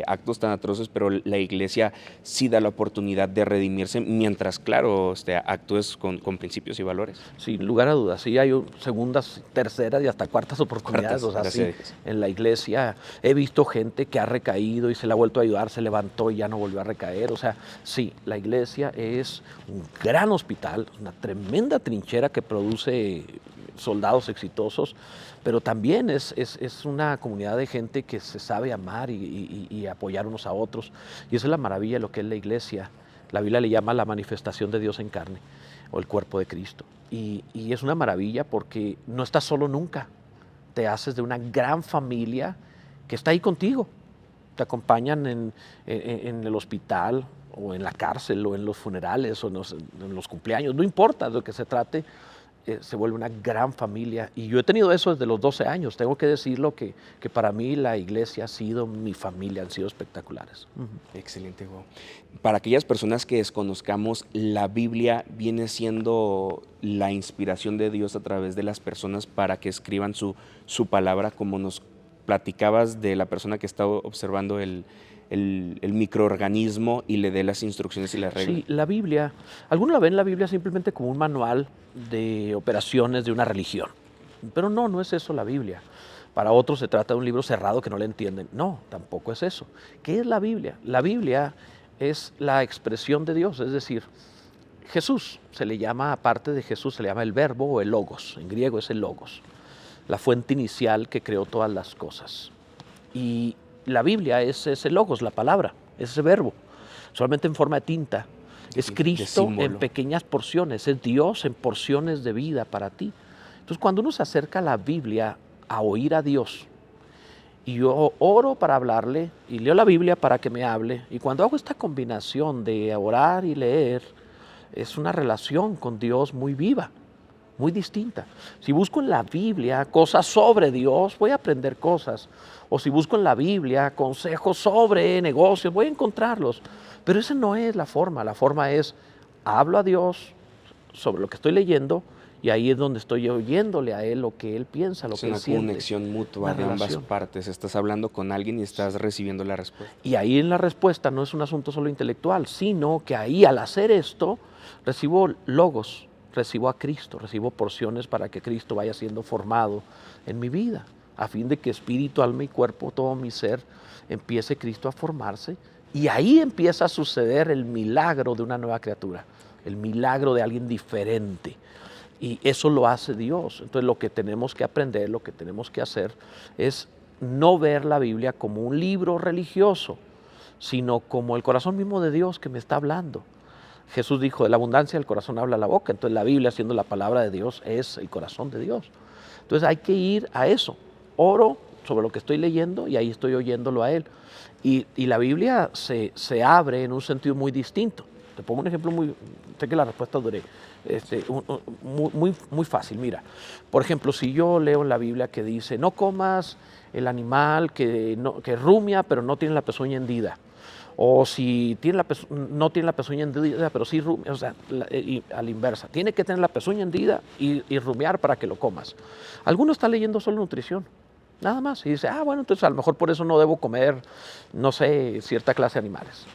actos tan atroces, pero la iglesia sí da la oportunidad de redimirse mientras, claro, actúes con principios y valores. Sin lugar a dudas, sí hay segundas, terceras y hasta cuartas oportunidades. O sea, sí, en la iglesia he visto gente que ha recaído y se le ha vuelto a ayudar, se levantó y ya no volvió a recaer. O sea, sí, la iglesia es un gran hospital, una tremenda trinchera que produce soldados exitosos, pero también es una comunidad de gente que se sabe amar y apoyar unos a otros. Y esa es la maravilla de lo que es la iglesia. La Biblia le llama la manifestación de Dios en carne, o el cuerpo de Cristo. Y es una maravilla porque no estás solo nunca. Te haces de una gran familia que está ahí contigo. Te acompañan en el hospital, o en la cárcel, o en los funerales, o en los cumpleaños. No importa de lo que se trate, se vuelve una gran familia. Y yo he tenido eso desde los 12 años. Tengo que decirlo que para mí la iglesia ha sido mi familia, han sido espectaculares. Excelente, wow. Para aquellas personas que desconozcamos, la Biblia viene siendo la inspiración de Dios a través de las personas para que escriban su palabra, como nos platicabas de la persona que está observando el microorganismo y le dé las instrucciones y las reglas. Sí, la Biblia, algunos la ven la Biblia simplemente como un manual de operaciones de una religión, pero no es eso la Biblia. Para otros se trata de un libro cerrado que no le entienden. No, tampoco es eso. ¿Qué es la Biblia? La Biblia es la expresión de Dios, es decir, Jesús se le llama, aparte de Jesús, se le llama el verbo o el logos. En griego es el logos, la fuente inicial que creó todas las cosas. Y la Biblia es ese logos, la palabra, es ese verbo, solamente en forma de tinta. Es Cristo en pequeñas porciones, es Dios en porciones de vida para ti. Entonces, cuando uno se acerca a la Biblia a oír a Dios, y yo oro para hablarle y leo la Biblia para que me hable, y cuando hago esta combinación de orar y leer, es una relación con Dios muy viva, muy distinta. Si busco en la Biblia cosas sobre Dios, voy a aprender cosas. O si busco en la Biblia consejos sobre negocios, voy a encontrarlos. Pero esa no es la forma. La forma es, hablo a Dios sobre lo que estoy leyendo y ahí es donde estoy oyéndole a Él lo que Él piensa, lo que Él siente. Es una conexión mutua de ambas partes. Estás hablando con alguien y estás recibiendo la respuesta. Y ahí en la respuesta no es un asunto solo intelectual, sino que ahí al hacer esto, recibo logos, recibo a Cristo, recibo porciones para que Cristo vaya siendo formado en mi vida, a fin de que espíritu, alma y cuerpo, todo mi ser, empiece Cristo a formarse. Y ahí empieza a suceder el milagro de una nueva criatura, el milagro de alguien diferente. Y eso lo hace Dios. Entonces lo que tenemos que aprender, lo que tenemos que hacer es no ver la Biblia como un libro religioso, sino como el corazón mismo de Dios que me está hablando. Jesús dijo, de la abundancia del corazón habla la boca. Entonces la Biblia, siendo la palabra de Dios, es el corazón de Dios. Entonces hay que ir a eso. Oro sobre lo que estoy leyendo y ahí estoy oyéndolo a Él. Y la Biblia se abre en un sentido muy distinto. Te pongo un ejemplo sé que la respuesta duré, muy fácil. Mira, por ejemplo, si yo leo en la Biblia que dice, no comas el animal que rumia pero no tiene la pezuña hendida. O si no tiene la pezuña hendida, pero sí rumia, o sea, a la inversa. Tiene que tener la pezuña hendida y rumiar para que lo comas. Alguno está leyendo solo nutrición, nada más. Y dice, bueno, entonces a lo mejor por eso no debo comer, no sé, cierta clase de animales.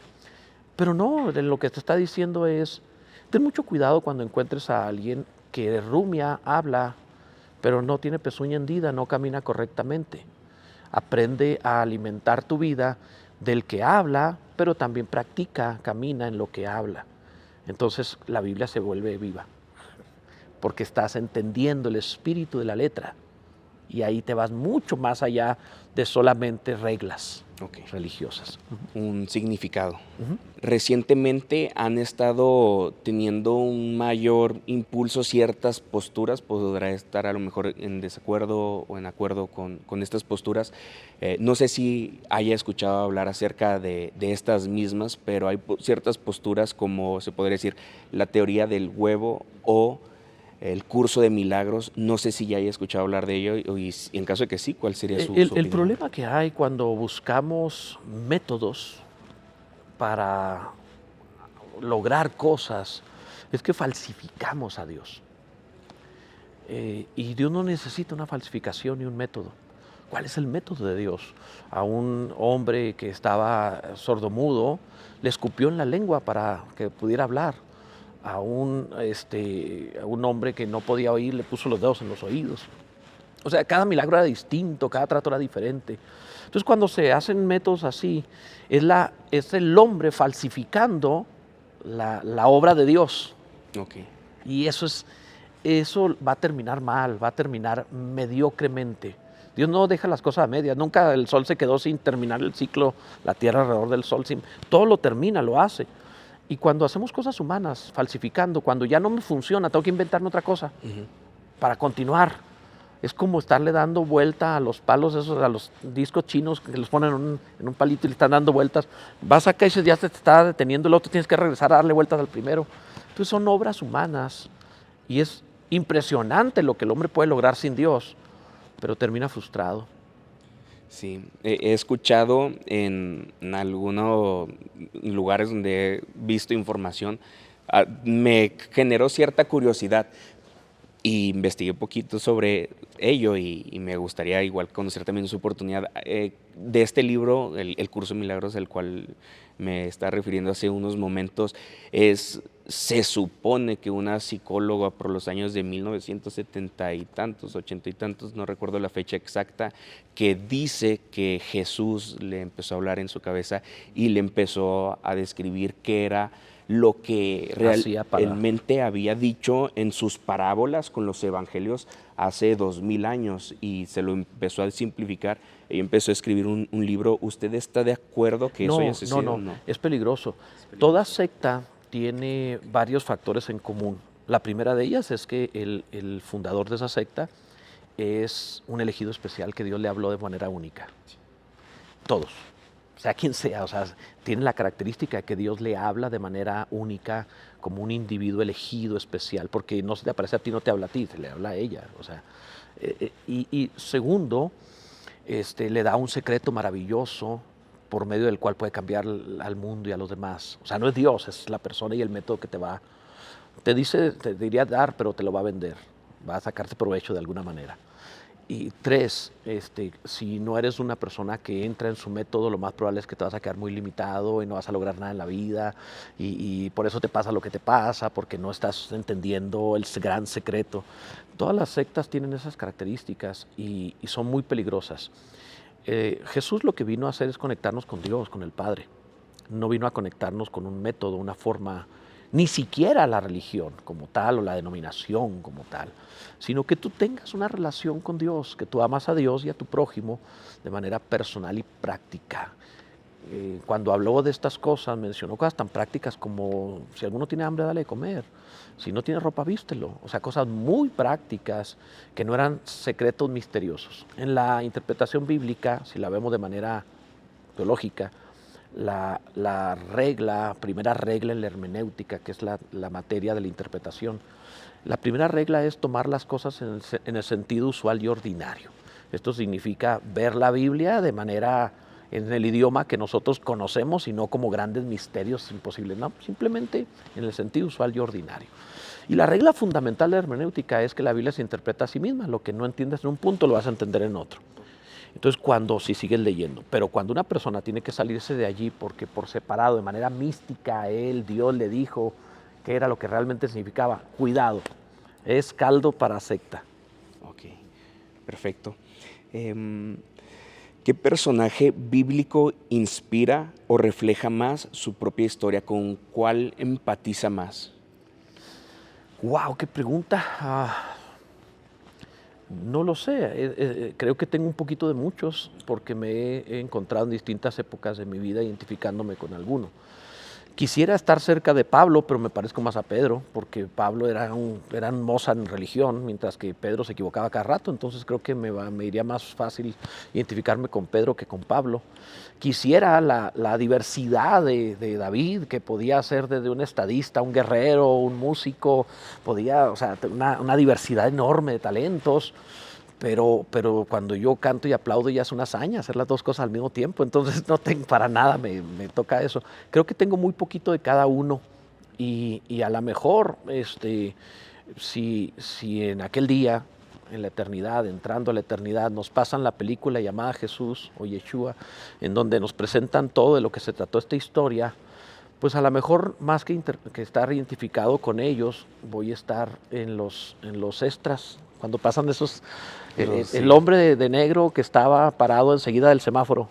Pero no, lo que te está diciendo es, ten mucho cuidado cuando encuentres a alguien que rumia, habla, pero no tiene pezuña hendida, no camina correctamente. Aprende a alimentar tu vida del que habla, pero también practica, camina en lo que habla. Entonces la Biblia se vuelve viva, porque estás entendiendo el espíritu de la letra y ahí te vas mucho más allá de solamente reglas religiosas. Un significado. Recientemente han estado teniendo un mayor impulso ciertas posturas, podrá estar a lo mejor en desacuerdo o en acuerdo con estas posturas. No sé si haya escuchado hablar acerca de estas mismas, pero hay ciertas posturas como se podría decir la teoría del huevo o el curso de milagros. No sé si ya haya escuchado hablar de ello y en caso de que sí, ¿cuál sería su opinión? El problema que hay cuando buscamos métodos para lograr cosas es que falsificamos a Dios. Y Dios no necesita una falsificación ni un método. ¿Cuál es el método de Dios? A un hombre que estaba sordomudo le escupió en la lengua para que pudiera hablar. A un hombre que no podía oír le puso los dedos en los oídos. O sea, cada milagro era distinto, cada trato era diferente. Entonces, cuando se hacen métodos así, es el hombre falsificando la obra de Dios. Y eso va a terminar mal, va a terminar mediocremente. Dios no deja las cosas a medias. Nunca el sol se quedó sin terminar el ciclo, la tierra alrededor del sol. Todo lo termina, lo hace. Y cuando hacemos cosas humanas, falsificando, cuando ya no me funciona, tengo que inventarme otra cosa para continuar. Es como estarle dando vuelta a los palos esos, a los discos chinos que los ponen en un palito y le están dando vueltas. Vas acá y ya te está deteniendo el otro, tienes que regresar a darle vueltas al primero. Entonces son obras humanas y es impresionante lo que el hombre puede lograr sin Dios, pero termina frustrado. Sí, he escuchado en algunos lugares donde he visto información, me generó cierta curiosidad y investigué un poquito sobre ello y me gustaría igual conocer también su oportunidad de este libro, el Curso de Milagros, al cual me está refiriendo hace unos momentos. Se supone que una psicóloga por los años de 1970 y tantos, 80 y tantos, no recuerdo la fecha exacta, que dice que Jesús le empezó a hablar en su cabeza y le empezó a describir qué era lo que Hacía para- realmente había dicho en sus parábolas con los evangelios hace 2000 años y se lo empezó a simplificar y empezó a escribir un libro. ¿Usted está de acuerdo que eso haya sucedido? No, es peligroso. Toda secta tiene varios factores en común. La primera de ellas es que el fundador de esa secta es un elegido especial que Dios le habló de manera única. Todos, sea quien sea, o sea, tienen la característica de que Dios le habla de manera única, como un individuo elegido especial, porque no se te aparece a ti, no te habla a ti, se le habla a ella. O sea, y segundo, le da un secreto maravilloso por medio del cual puede cambiar al mundo y a los demás. O sea, no es Dios, es la persona y el método que te dice, te diría dar, pero te lo va a vender, va a sacarte provecho de alguna manera. Y tres, si no eres una persona que entra en su método, lo más probable es que te vas a quedar muy limitado y no vas a lograr nada en la vida y por eso te pasa lo que te pasa, porque no estás entendiendo el gran secreto. Todas las sectas tienen esas características y son muy peligrosas. Jesús lo que vino a hacer es conectarnos con Dios, con el Padre. No vino a conectarnos con un método, una forma, ni siquiera la religión como tal o la denominación como tal, sino que tú tengas una relación con Dios, que tú amas a Dios y a tu prójimo de manera personal y práctica. Cuando habló de estas cosas, mencionó cosas tan prácticas como si alguno tiene hambre, dale de comer. Si no tiene ropa, vístelo. O sea, cosas muy prácticas que no eran secretos misteriosos. En la interpretación bíblica, si la vemos de manera teológica, la primera regla en la hermenéutica, que es la materia de la interpretación, la primera regla es tomar las cosas en el sentido usual y ordinario. Esto significa ver la Biblia de manera en el idioma que nosotros conocemos y no como grandes misterios imposibles, no, simplemente en el sentido usual y ordinario. Y la regla fundamental de la hermenéutica es que la Biblia se interpreta a sí misma, lo que no entiendes en un punto lo vas a entender en otro. Entonces, si sigues leyendo, pero cuando una persona tiene que salirse de allí porque por separado, de manera mística, Dios le dijo qué era lo que realmente significaba, cuidado, es caldo para secta. Ok, perfecto. ¿Qué personaje bíblico inspira o refleja más su propia historia? ¿Con cuál empatiza más? ¡Wow! ¡Qué pregunta! No lo sé, creo que tengo un poquito de muchos porque me he encontrado en distintas épocas de mi vida identificándome con alguno. Quisiera estar cerca de Pablo, pero me parezco más a Pedro, porque Pablo era un moza en religión, mientras que Pedro se equivocaba cada rato, entonces creo que me iría más fácil identificarme con Pedro que con Pablo. Quisiera la diversidad de David, que podía ser desde un estadista, un guerrero, un músico, o sea, una diversidad enorme de talentos. Pero cuando yo canto y aplaudo ya es una hazaña, hacer las dos cosas al mismo tiempo, entonces no tengo para nada, me toca eso. Creo que tengo muy poquito de cada uno y a lo mejor si en aquel día, en la eternidad, entrando a la eternidad, nos pasan la película llamada Jesús o Yeshua, en donde nos presentan todo de lo que se trató esta historia, pues a lo mejor más que estar identificado con ellos, voy a estar en los extras, cuando pasan esos, el hombre de negro que estaba parado enseguida del semáforo.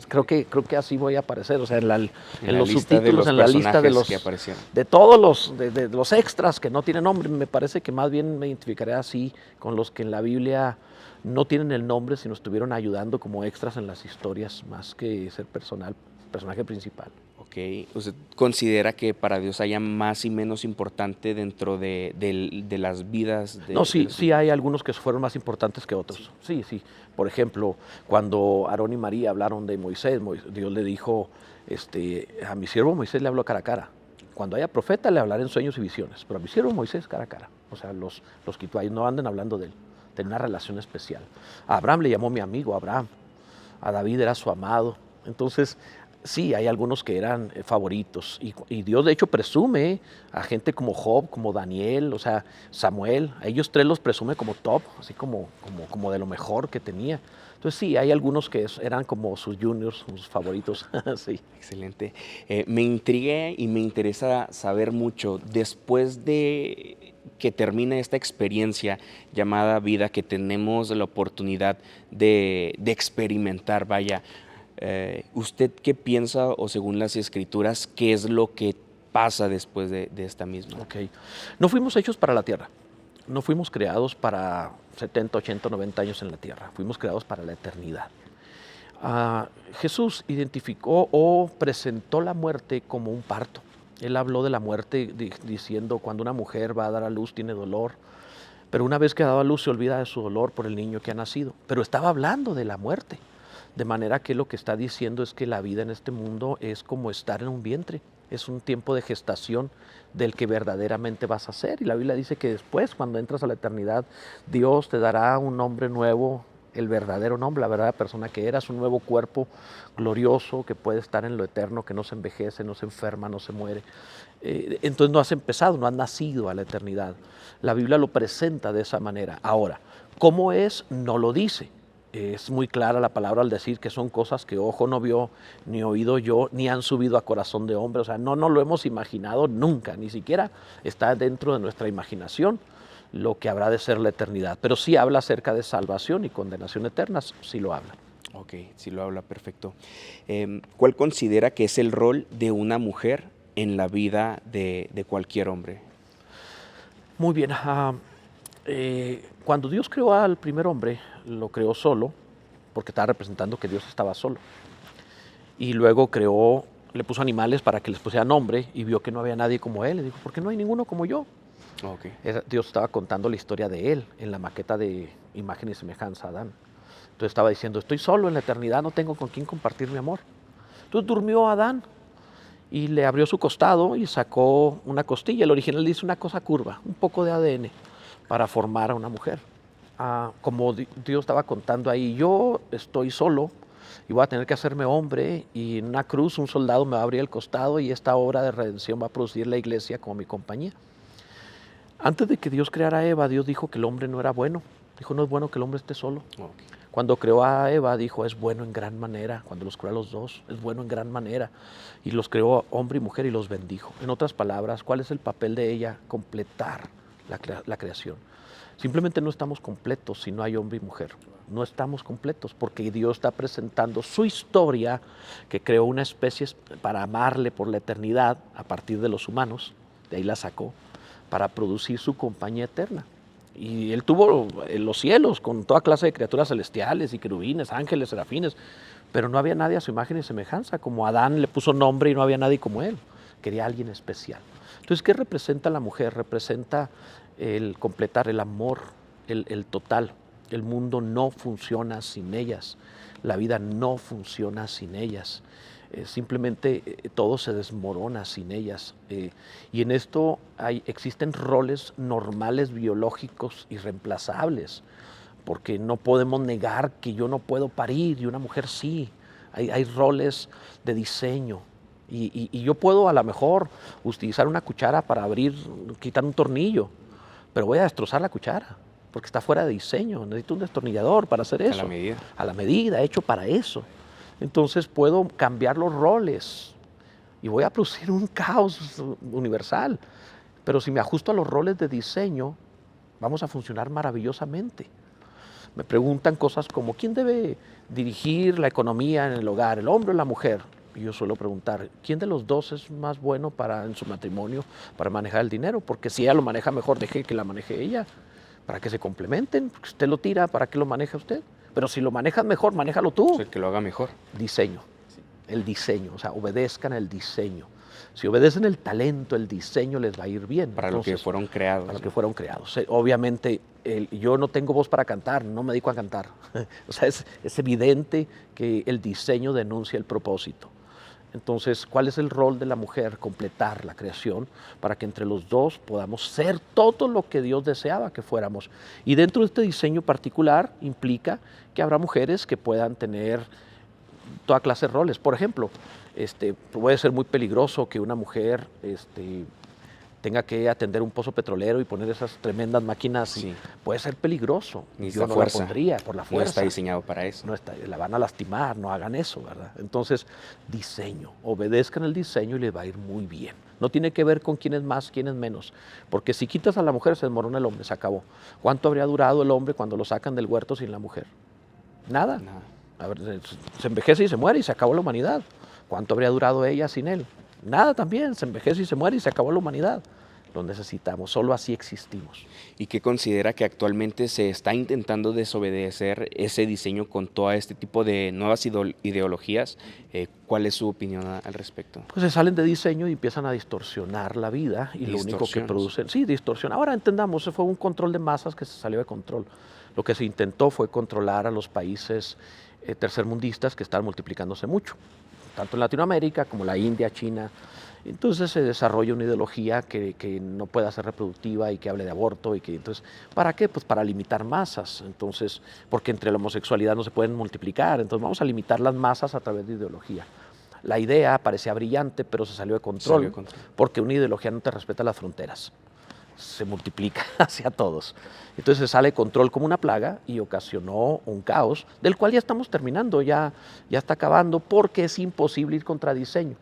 Creo que así voy a aparecer, o sea, en los subtítulos, en la lista de todos los extras que no tienen nombre. Me parece que más bien me identificaré así con los que en la Biblia no tienen el nombre, sino estuvieron ayudando como extras en las historias, más que ser personaje principal. Ok, ¿usted considera que para Dios haya más y menos importante dentro de las vidas? No, sí hay algunos que fueron más importantes que otros. Sí. Por ejemplo, cuando Aarón y María hablaron de Moisés, Dios le dijo, a mi siervo Moisés le habló cara a cara. Cuando haya profeta le hablaré en sueños y visiones, pero a mi siervo Moisés cara a cara. O sea, los quitó ahí, no anden hablando de él. Tenía una relación especial. A Abraham le llamó mi amigo Abraham. A David era su amado. Entonces, sí, hay algunos que eran favoritos y Dios de hecho presume a gente como Job, como Daniel, o sea, Samuel, a ellos tres los presume como top, así como de lo mejor que tenía. Entonces sí, hay algunos que eran como sus juniors, sus favoritos. Sí. Excelente. Me intriga y me interesa saber mucho, después de que termine esta experiencia llamada vida, que tenemos la oportunidad de experimentar, vaya, ¿usted qué piensa, o según las escrituras, qué es lo que pasa después de esta misma? Ok. No fuimos hechos para la tierra. No fuimos creados para 70, 80, 90 años en la tierra. Fuimos creados para la eternidad. Jesús identificó o presentó la muerte como un parto. Él habló de la muerte diciendo cuando una mujer va a dar a luz tiene dolor, pero una vez que ha dado a luz se olvida de su dolor por el niño que ha nacido. Pero estaba hablando de la muerte, de manera que lo que está diciendo es que la vida en este mundo es como estar en un vientre. Es un tiempo de gestación del que verdaderamente vas a ser. Y la Biblia dice que después, cuando entras a la eternidad, Dios te dará un nombre nuevo, el verdadero nombre, la verdadera persona que eras, un nuevo cuerpo glorioso que puede estar en lo eterno, que no se envejece, no se enferma, no se muere. Entonces no has empezado, no has nacido a la eternidad. La Biblia lo presenta de esa manera. Ahora, ¿cómo es? No lo dice. Es muy clara la palabra al decir que son cosas que ojo no vio, ni oído yo, ni han subido a corazón de hombre. O sea, no lo hemos imaginado nunca, ni siquiera está dentro de nuestra imaginación lo que habrá de ser la eternidad. Pero sí habla acerca de salvación y condenación eternas, sí lo habla. Ok, sí lo habla, perfecto. ¿Cuál considera que es el rol de una mujer en la vida de cualquier hombre? Muy bien. Cuando Dios creó al primer hombre, lo creó solo, porque estaba representando que Dios estaba solo. Y luego le puso animales para que les pusiera nombre y vio que no había nadie como él. Y dijo, ¿por qué no hay ninguno como yo? Okay. Dios estaba contando la historia de él en la maqueta de imagen y semejanza a Adán. Entonces estaba diciendo, estoy solo en la eternidad, no tengo con quién compartir mi amor. Entonces durmió Adán y le abrió su costado y sacó una costilla. El original dice una cosa curva, un poco de ADN para formar a una mujer. Como Dios estaba contando ahí, yo estoy solo y voy a tener que hacerme hombre y en una cruz un soldado me va a abrir el costado y esta obra de redención va a producir la iglesia como mi compañía. Antes de que Dios creara a Eva, Dios dijo que el hombre no era bueno. Dijo, no es bueno que el hombre esté solo. Okay. Cuando creó a Eva, dijo, es bueno en gran manera. Cuando los creó a los dos, es bueno en gran manera. Y los creó hombre y mujer y los bendijo. En otras palabras, ¿cuál es el papel de ella? Completar la creación. Simplemente no estamos completos si no hay hombre y mujer. No estamos completos porque Dios está presentando su historia, que creó una especie para amarle por la eternidad a partir de los humanos. De ahí la sacó para producir su compañía eterna. Y él tuvo los cielos con toda clase de criaturas celestiales y querubines, ángeles, serafines, pero no había nadie a su imagen y semejanza. Como Adán le puso nombre y no había nadie como él. Quería a alguien especial. Entonces, ¿qué representa la mujer? Representa el completar el amor, el total. El mundo no funciona sin ellas. La vida no funciona sin ellas. Simplemente todo se desmorona sin ellas. Y en esto existen roles normales, biológicos, irreemplazables, porque no podemos negar que yo no puedo parir y una mujer sí. Hay roles de diseño. Y yo puedo a lo mejor utilizar una cuchara para quitar un tornillo, pero voy a destrozar la cuchara, porque está fuera de diseño. Necesito un destornillador para hacer eso. A la medida. A la medida, hecho para eso. Entonces puedo cambiar los roles y voy a producir un caos universal. Pero si me ajusto a los roles de diseño, vamos a funcionar maravillosamente. Me preguntan cosas como, ¿quién debe dirigir la economía en el hogar, el hombre o la mujer? Y yo suelo preguntar, ¿quién de los dos es más bueno en su matrimonio para manejar el dinero? Porque si ella lo maneja mejor, deje que la maneje ella, para que se complementen. Usted lo tira, ¿para qué lo maneja usted? Pero si lo manejas mejor, manéjalo tú. O sea, que lo haga mejor. Diseño, sí. El diseño, o sea, obedezcan el diseño. Si obedecen el talento, el diseño les va a ir bien. Para lo que fueron creados. Para lo que fueron creados. Obviamente, yo no tengo voz para cantar, no me dedico a cantar. O sea, es evidente que el diseño denuncia el propósito. Entonces, ¿cuál es el rol de la mujer? Completar la creación para que entre los dos podamos ser todo lo que Dios deseaba que fuéramos. Y dentro de este diseño particular implica que habrá mujeres que puedan tener toda clase de roles. Por ejemplo, puede ser muy peligroso que una mujer tenga que atender un pozo petrolero y poner esas tremendas máquinas. Sí. Puede ser peligroso. Yo no la pondría por la fuerza. No está diseñado para eso. La van a lastimar, no hagan eso, ¿verdad? Entonces, diseño. Obedezcan el diseño y les va a ir muy bien. No tiene que ver con quién es más, quién es menos. Porque si quitas a la mujer, se desmorona el hombre, se acabó. ¿Cuánto habría durado el hombre cuando lo sacan del huerto sin la mujer? Nada. A ver, se envejece y se muere y se acabó la humanidad. ¿Cuánto habría durado ella sin él? Nada también, se envejece y se muere y se acabó la humanidad. Lo necesitamos, solo así existimos. ¿Y qué considera que actualmente se está intentando desobedecer ese diseño con todo este tipo de nuevas ideologías? ¿Cuál es su opinión al respecto? Pues se salen de diseño y empiezan a distorsionar la vida y lo único que producen, sí, distorsión. Ahora entendamos, fue un control de masas que se salió de control. Lo que se intentó fue controlar a los países tercermundistas que están multiplicándose mucho, tanto en Latinoamérica como la India, China. Entonces se desarrolla una ideología que no pueda ser reproductiva y que hable de aborto y que entonces, ¿para qué? Pues para limitar masas. Entonces, porque entre la homosexualidad no se pueden multiplicar, entonces vamos a limitar las masas a través de ideología. La idea parecía brillante, pero se salió de control, porque una ideología no te respeta las fronteras, se multiplica hacia todos. Entonces se sale de control como una plaga y ocasionó un caos, del cual ya estamos terminando, ya está acabando, porque es imposible ir contra diseño.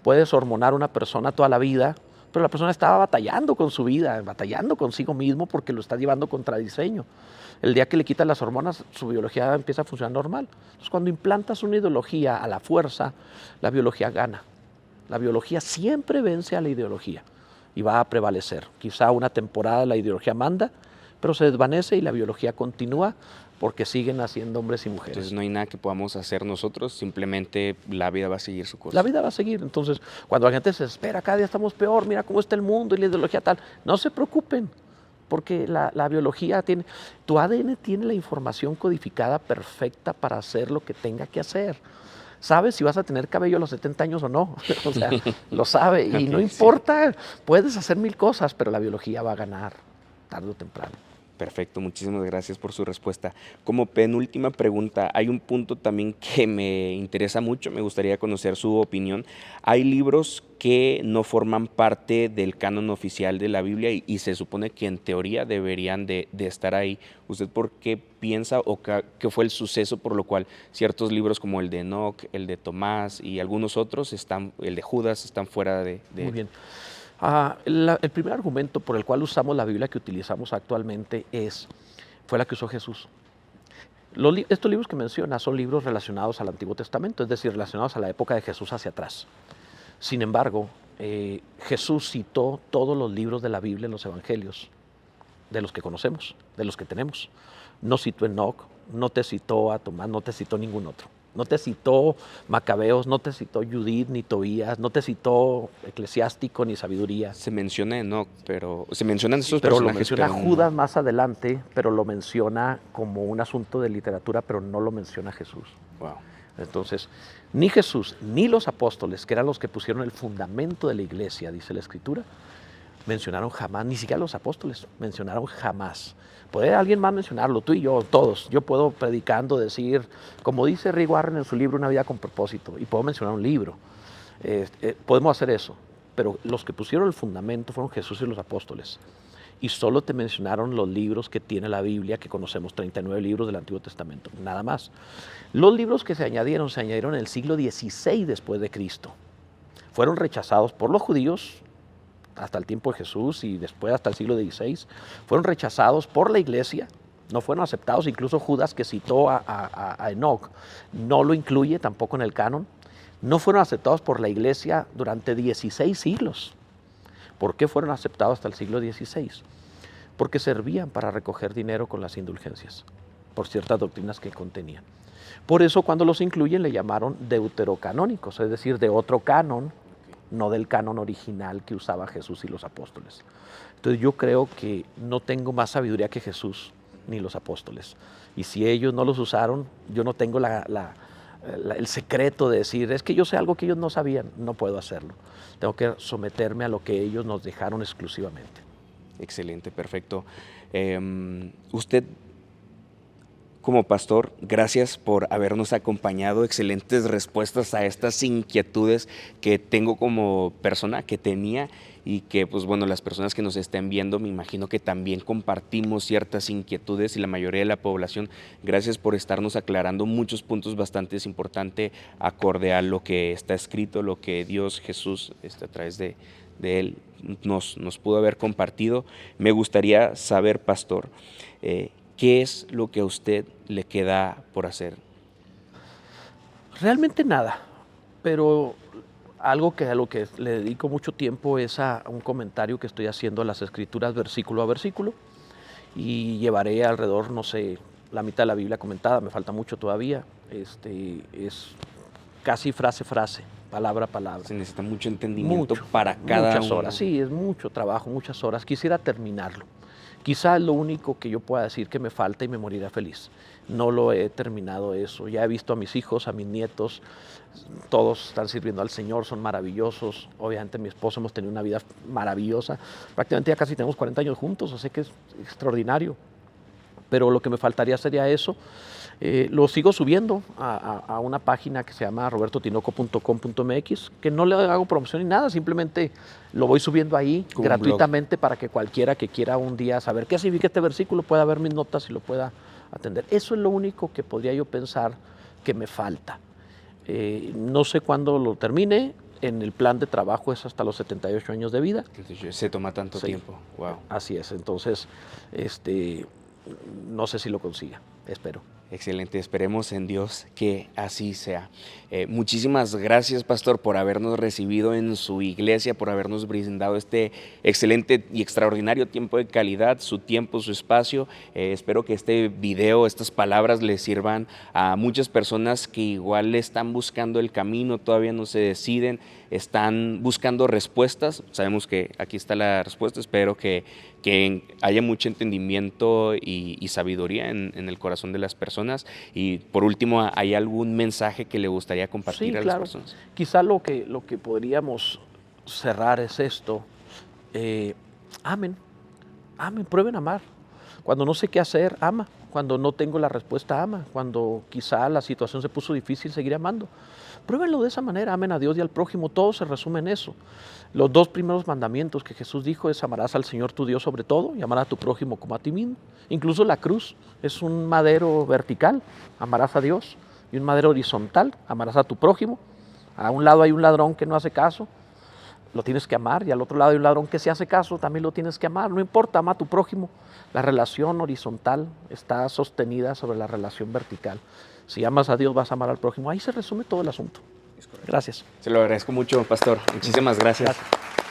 Puedes hormonar a una persona toda la vida, pero la persona estaba batallando con su vida, batallando consigo mismo porque lo está llevando contra diseño. El día que le quitas las hormonas, su biología empieza a funcionar normal. Entonces, cuando implantas una ideología a la fuerza, la biología gana. La biología siempre vence a la ideología y va a prevalecer. Quizá una temporada la ideología manda, pero se desvanece y la biología continúa porque siguen naciendo hombres y mujeres. Entonces no hay nada que podamos hacer nosotros, simplemente la vida va a seguir su curso. La vida va a seguir. Entonces, cuando la gente se espera, cada día estamos peor, mira cómo está el mundo y la ideología tal, no se preocupen, porque la biología tiene, tu ADN tiene la información codificada perfecta para hacer lo que tenga que hacer. Sabes si vas a tener cabello a los 70 años o no, o sea, lo sabe y okay, no importa, sí. Puedes hacer 1000 cosas, pero la biología va a ganar tarde o temprano. Perfecto, muchísimas gracias por su respuesta. Como penúltima pregunta, hay un punto también que me interesa mucho, me gustaría conocer su opinión. Hay libros que no forman parte del canon oficial de la Biblia y se supone que en teoría deberían de estar ahí. ¿Usted por qué piensa o qué fue el suceso por lo cual ciertos libros como el de Enoch, el de Tomás y algunos otros, el de Judas, están fuera de... Muy bien. El primer argumento por el cual usamos la Biblia que utilizamos actualmente fue la que usó Jesús. Estos libros que menciona son libros relacionados al Antiguo Testamento, es decir, relacionados a la época de Jesús hacia atrás. Sin embargo, Jesús citó todos los libros de la Biblia en los evangelios, de los que conocemos, de los que tenemos. No citó Enoch, no te citó a Tomás, no te citó ningún otro. No te citó Macabeos, no te citó Judith ni Tobías, no te citó Eclesiástico ni Sabiduría. Se menciona Enoch, pero se mencionan esos pero personajes. Pero lo menciona Judas más adelante, pero lo menciona como un asunto de literatura, pero no lo menciona Jesús. Wow. Entonces, ni Jesús ni los apóstoles, que eran los que pusieron el fundamento de la iglesia, dice la Escritura, mencionaron jamás, ni siquiera los apóstoles mencionaron jamás. Puede alguien más mencionarlo, tú y yo, todos. Yo puedo predicando decir, como dice Rick Warren en su libro Una vida con propósito, y puedo mencionar un libro. Podemos hacer eso, pero los que pusieron el fundamento fueron Jesús y los apóstoles. Y solo te mencionaron los libros que tiene la Biblia, que conocemos, 39 libros del Antiguo Testamento, nada más. Los libros que se añadieron en el siglo XVI después de Cristo. Fueron rechazados por los judíos, hasta el tiempo de Jesús y después hasta el siglo XVI, fueron rechazados por la iglesia, no fueron aceptados, incluso Judas, que citó a Enoch, no lo incluye tampoco en el canon, no fueron aceptados por la iglesia durante 16 siglos. ¿Por qué fueron aceptados hasta el siglo XVI? Porque servían para recoger dinero con las indulgencias, por ciertas doctrinas que contenían. Por eso cuando los incluyen le llamaron deuterocanónicos, es decir, de otro canon, no del canon original que usaba Jesús y los apóstoles. Entonces yo creo que no tengo más sabiduría que Jesús ni los apóstoles. Y si ellos no los usaron, yo no tengo el secreto de decir, es que yo sé algo que ellos no sabían, no puedo hacerlo. Tengo que someterme a lo que ellos nos dejaron exclusivamente. Excelente, perfecto. Usted, como pastor, gracias por habernos acompañado, excelentes respuestas a estas inquietudes que tengo como persona, que tenía y que, pues bueno, las personas que nos estén viendo, me imagino que también compartimos ciertas inquietudes y la mayoría de la población. Gracias por estarnos aclarando muchos puntos bastante importantes acorde a lo que está escrito, lo que Dios, Jesús, a través de Él nos pudo haber compartido. Me gustaría saber, pastor, ¿qué es lo que a usted le queda por hacer? Realmente nada, pero algo que a lo que le dedico mucho tiempo es a un comentario que estoy haciendo a las Escrituras versículo a versículo, y llevaré alrededor, no sé, la mitad de la Biblia comentada, me falta mucho todavía, es casi frase a frase, palabra a palabra. Se necesita mucho entendimiento Mucho, para cada muchas uno. horas, sí, es mucho trabajo, muchas horas. Quisiera terminarlo. Quizá es lo único que yo pueda decir que me falta y me morirá feliz. No lo he terminado eso. Ya he visto a mis hijos, a mis nietos, todos están sirviendo al Señor, son maravillosos. Obviamente mi esposo hemos tenido una vida maravillosa. Prácticamente ya casi tenemos 40 años juntos, así que es extraordinario. Pero lo que me faltaría sería eso. Lo sigo subiendo a una página que se llama robertotinoco.com.mx, que no le hago promoción ni nada, simplemente lo voy subiendo ahí Como gratuitamente para que cualquiera que quiera un día saber qué significa este versículo pueda ver mis notas y lo pueda atender. Eso es lo único que podría yo pensar que me falta. No sé cuándo lo termine. En el plan de trabajo es hasta los 78 años de vida. Entonces, se toma tanto Sí. tiempo. Wow. Así es. Entonces, no sé si lo consiga. Espero. Excelente, esperemos en Dios que así sea. Muchísimas gracias, pastor, por habernos recibido en su iglesia, por habernos brindado este excelente y extraordinario tiempo de calidad, su tiempo, su espacio. Espero que este video, estas palabras les sirvan a muchas personas que igual están buscando el camino, todavía no se deciden, están buscando respuestas. Sabemos que aquí está la respuesta. Espero que haya mucho entendimiento y sabiduría en el corazón de las personas. Y por último, ¿hay algún mensaje que le gustaría compartir Sí, a claro. las personas? Quizá lo que podríamos cerrar es esto. Amen, prueben a amar. Cuando no sé qué hacer, ama. Cuando no tengo la respuesta, ama. Cuando quizá la situación se puso difícil, seguiré amando. Pruébenlo de esa manera, amen a Dios y al prójimo. Todo se resume en eso. Los dos primeros mandamientos que Jesús dijo es: amarás al Señor tu Dios sobre todo y amarás a tu prójimo como a ti mismo. Incluso la cruz es un madero vertical, amarás a Dios, y un madero horizontal, amarás a tu prójimo. A un lado hay un ladrón que no hace caso, lo tienes que amar, y al otro lado hay un ladrón que sí hace caso, también lo tienes que amar. No importa, ama a tu prójimo. La relación horizontal está sostenida sobre la relación vertical. Si amas a Dios, vas a amar al prójimo. Ahí se resume todo el asunto. Gracias. Se lo agradezco mucho, pastor. Muchísimas gracias. Gracias.